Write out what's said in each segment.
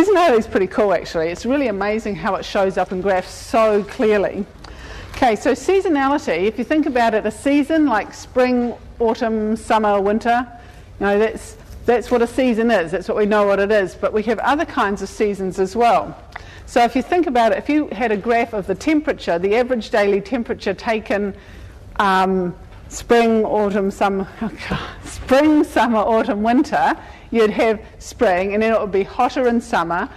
Seasonality is pretty cool actually. It's really amazing how it shows up in graphs so clearly. Okay, so seasonality, if you think about it, a season like spring, autumn, summer, winter, you know, that's what a season is. That's what we know what it is. But we have other kinds of seasons as well. So if you think about it, if you had a graph of the temperature, the average daily temperature taken spring, summer, autumn, winter, you'd have spring, and then it would be hotter in summer,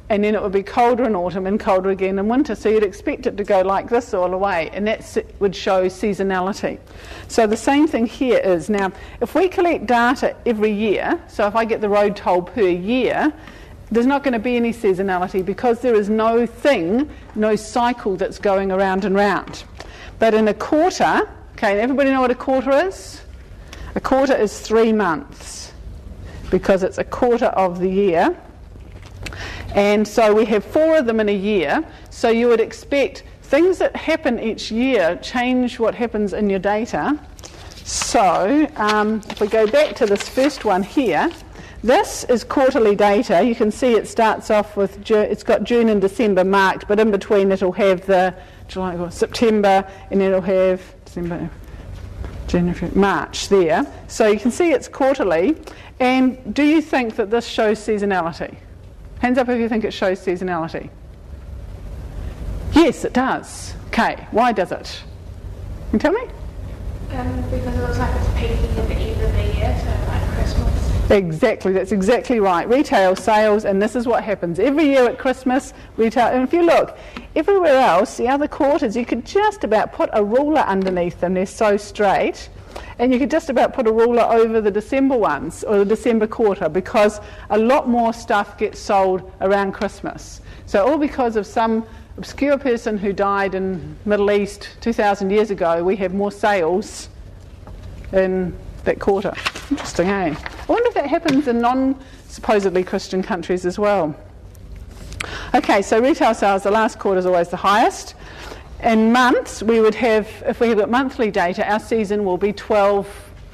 and then it would be colder in autumn and colder again in winter. So you'd expect it to go like this all the way, and that would show seasonality. So the same thing here is, now if we collect data every year, so if I get the road toll per year, there's not going to be any seasonality because there is no cycle that's going around and round. But in a quarter, okay, everybody know what a quarter is? A quarter is 3 months because it's a quarter of the year. And so we have 4 of them in a year. So you would expect things that happen each year change what happens in your data. So if we go back to this first one here, this is quarterly data. You can see it starts off with, it's got June and December marked, but in between it'll have the July or September, and it'll have December, January, March there. So you can see it's quarterly. And do you think that this shows seasonality? Hands up if you think it shows seasonality. Yes, it does. Okay, why does it? Can you tell me? Because it looks like it's peaking at the end of the year, so like Christmas. Exactly, that's exactly right. Retail sales, and this is what happens every year at Christmas, retail. And if you look, everywhere else, the other quarters, you could just about put a ruler underneath them. They're so straight. And you could just about put a ruler over the December ones, or the December quarter, because a lot more stuff gets sold around Christmas. So all because of some obscure person who died in Middle East 2,000 years ago, we have more sales in that quarter. Interesting, eh? I wonder if that happens in non-supposedly Christian countries as well. Okay, so retail sales, the last quarter is always the highest. In months, we would have, if we have got monthly data, our season will be 12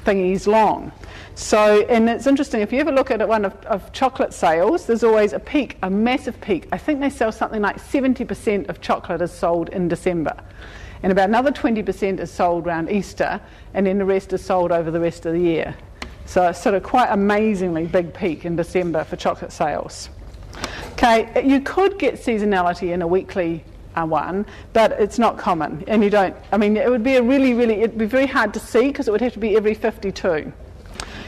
thingies long. So, and it's interesting, if you ever look at one of chocolate sales, there's always a peak, a massive peak. I think they sell something like 70% of chocolate is sold in December. And about another 20% is sold around Easter, and then the rest is sold over the rest of the year. So it's sort of quite amazingly big peak in December for chocolate sales. Okay, you could get seasonality in a weekly one, but it's not common, and you don't, I mean, it would be it'd be very hard to see because it would have to be every 52.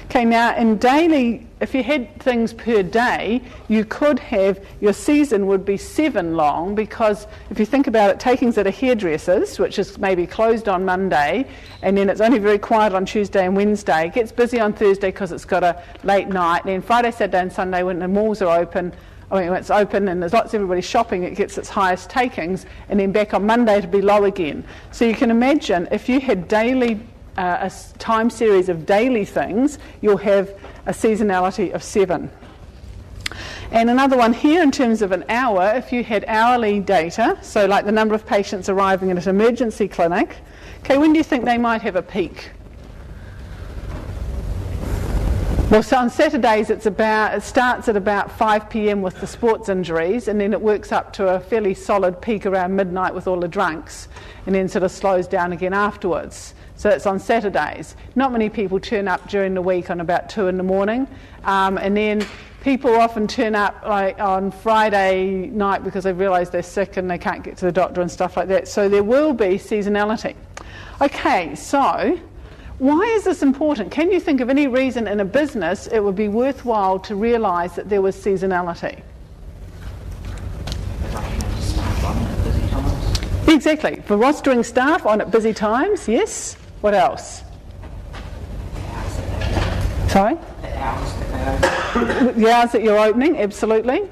Okay, now in daily, if you had things per day, you could have, your season would be 7 long, because if you think about it, takings at a hairdresser's, which is maybe closed on Monday, and then it's only very quiet on Tuesday and Wednesday, it gets busy on Thursday because it's got a late night, and then Friday, Saturday and Sunday when the malls are open, when it's open and there's lots of everybody shopping, it gets its highest takings, and then back on Monday to be low again. So you can imagine if you had daily, a time series of daily things, you'll have a seasonality of 7. And another one here in terms of an hour, if you had hourly data, so like the number of patients arriving at an emergency clinic, okay, when do you think they might have a peak? Well, so on Saturdays it starts at about 5 p.m. with the sports injuries, and then it works up to a fairly solid peak around midnight with all the drunks, and then sort of slows down again afterwards. So it's on Saturdays. Not many people turn up during the week on about 2 in the morning, and then people often turn up like on Friday night because they've realised they're sick and they can't get to the doctor and stuff like that. So there will be seasonality. Okay, so why is this important? Can you think of any reason in a business it would be worthwhile to realise that there was seasonality? Exactly. For rostering staff on at busy times, yes. What else? Sorry? The hours that you're opening, absolutely.